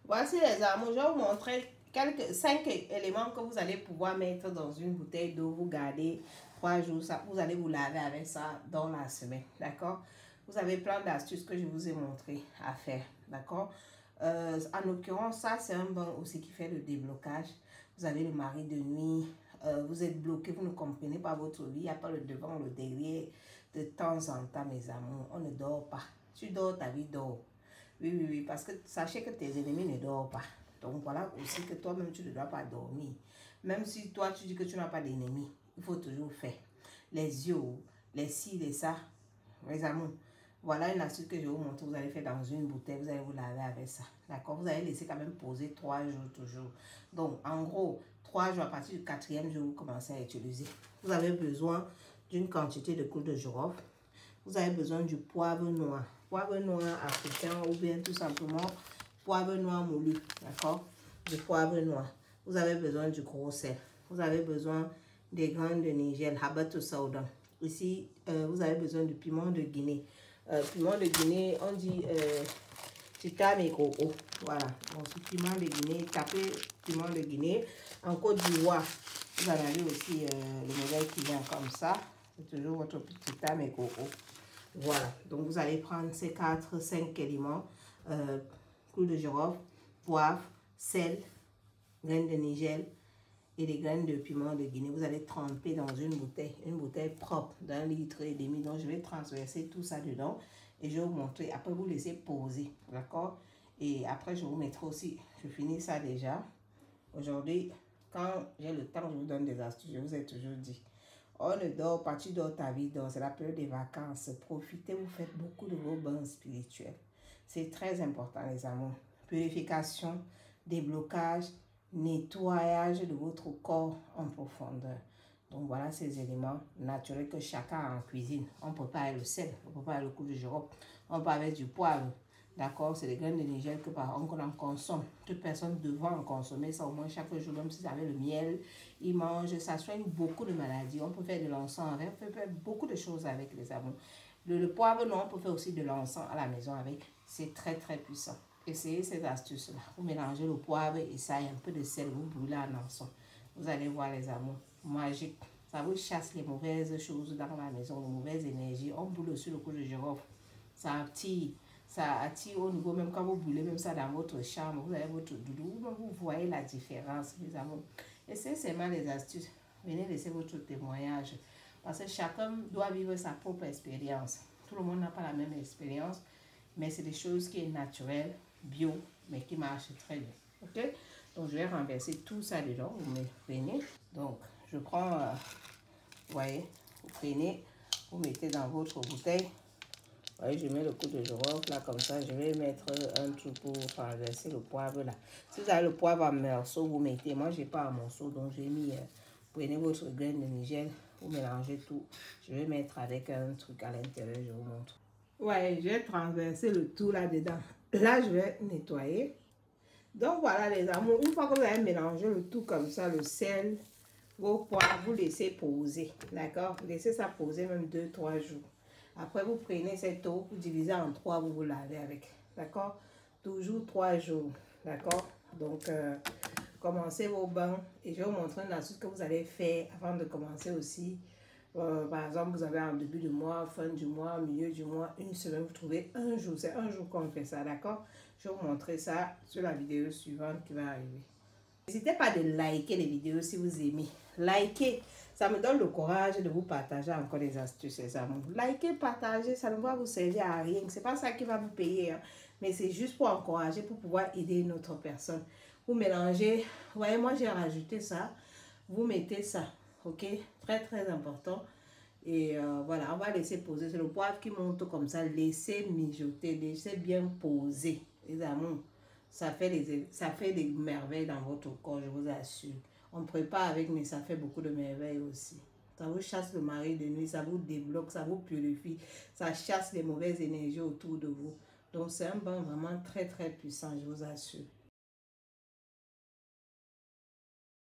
Voici les amours, je vais vous montrer 5 éléments que vous allez pouvoir mettre dans une bouteille d'eau. Vous gardez 3 jours, ça, vous allez vous laver avec ça dans la semaine, d'accord? Vous avez plein d'astuces que je vous ai montré à faire, d'accord? En l'occurrence, ça c'est un bain aussi qui fait le déblocage. Vous avez le mari de nuit, vous êtes bloqué, vous ne comprenez pas votre vie, il n'y a pas le devant, le derrière. De temps en temps, mes amours, on ne dort pas. Tu dors, ta vie dort. Oui, parce que sachez que tes ennemis ne dorment pas. Donc voilà aussi que toi-même, tu ne dois pas dormir. Même si toi, tu dis que tu n'as pas d'ennemis, il faut toujours faire. Les yeux, les ci, les ça, mes amours. Voilà une astuce que je vais vous montrer. Vous allez faire dans une bouteille, vous allez vous laver avec ça. D'accord? Vous allez laisser quand même poser 3 jours toujours. Donc, en gros, 3 jours, à partir du 4e jour, vous commencez à utiliser. Vous avez besoin d'une quantité de clous de girofle. Vous avez besoin du poivre noir. Poivre noir africain ou bien tout simplement poivre noir moulu. D'accord? Du poivre noir. Vous avez besoin du gros sel. Vous avez besoin des graines de Niger, Habatus Sauda. Ici, vous avez besoin du piment de Guinée. Piment de Guinée, on dit Tita et coco. Voilà. Donc, ce piment de Guinée, tapez piment de Guinée. En Côte d'Ivoire, vous en avez aussi le modèle qui vient comme ça. C'est toujours votre petit Tita et coco. Voilà, donc vous allez prendre ces 4-5 éléments, clous de girofle, poivre, sel, graines de nigel et des graines de piment de Guinée. Vous allez tremper dans une bouteille propre d'1,5 litre. Donc je vais transverser tout ça dedans et je vais vous montrer. Après, vous laissez poser, d'accord? Et après, je vous mettrai aussi, je finis ça déjà. Aujourd'hui, quand j'ai le temps, je vous donne des astuces, je vous ai toujours dit. On ne dort pas, tu dors ta vie, donc c'est la période des vacances. Profitez, vous faites beaucoup de vos bains spirituels. C'est très important, les amours. Purification, déblocage, nettoyage de votre corps en profondeur. Donc voilà ces éléments naturels que chacun a en cuisine. On peut pas avec le sel, on peut pas avec le clou de girofle, on peut avec du poivre. D'accord, c'est les graines de Niger que par exemple on en consomme. Toute personne devrait en consommer ça au moins chaque jour, même si ça avec le miel, ils mangent, ça soigne beaucoup de maladies. On peut faire de l'encens avec, on peut faire beaucoup de choses avec les amours. Le poivre, non, on peut faire aussi de l'encens à la maison avec. C'est très très puissant. Essayez ces astuces-là. Vous mélangez le poivre et ça et un peu de sel, vous brûlez en encens. Vous allez voir les amours, magique. Ça vous chasse les mauvaises choses dans la maison, les mauvaises énergies. On brûle aussi le clou de girofle. Ça attire au niveau, même quand vous brûlez même ça dans votre chambre, vous avez votre doudou, vous voyez la différence, les amours. Essayez seulement les astuces. Venez laisser votre témoignage. Parce que chacun doit vivre sa propre expérience. Tout le monde n'a pas la même expérience, mais c'est des choses qui sont naturelles, bio, mais qui marchent très bien. Ok? Donc, je vais renverser tout ça dedans. Vous me prenez. Donc, je prends, vous voyez, vous prenez, vous mettez dans votre bouteille. Vous voyez, je mets le coup de girofle là, comme ça. Je vais mettre un truc pour renverser le poivre là. Si vous avez le poivre en morceaux, vous mettez. Moi, je n'ai pas en morceaux, donc j'ai mis. Prenez votre graine de Niger, vous mélangez tout. Je vais mettre avec un truc à l'intérieur, je vous montre. Ouais, j'ai transversé le tout là-dedans. Là, je vais nettoyer. Donc voilà les amours, une fois que vous avez mélangé le tout comme ça, le sel, vos poivres, vous laissez poser, d'accord? Vous laissez ça poser même 2-3 jours. Après, vous prenez cette eau, vous divisez en 3, vous vous lavez avec, d'accord? Toujours 3 jours, d'accord? Donc, commencez vos bains et je vais vous montrer une astuce que vous allez faire avant de commencer aussi. Par exemple, vous avez en début de mois, fin du mois, milieu du mois, une semaine, vous trouvez un jour. C'est un jour qu'on fait ça, d'accord? Je vais vous montrer ça sur la vidéo suivante qui va arriver. N'hésitez pas de liker les vidéos si vous aimez. Likez, ça me donne le courage de vous partager encore des astuces, les amours. Likez, partagez, ça ne va vous servir à rien. C'est pas ça qui va vous payer, hein. Mais c'est juste pour encourager, pour pouvoir aider une autre personne. Vous mélangez, vous voyez, moi j'ai rajouté ça. Vous mettez ça, ok? Très très important. Et voilà, on va laisser poser. C'est le poivre qui monte comme ça. Laissez mijoter, laissez bien poser, les amours. Ça fait des merveilles dans votre corps, je vous assure. On prépare avec, mais ça fait beaucoup de merveilles aussi. Ça vous chasse le mari de nuit, ça vous débloque, ça vous purifie. Ça chasse les mauvaises énergies autour de vous. Donc c'est un bain vraiment très très puissant, je vous assure.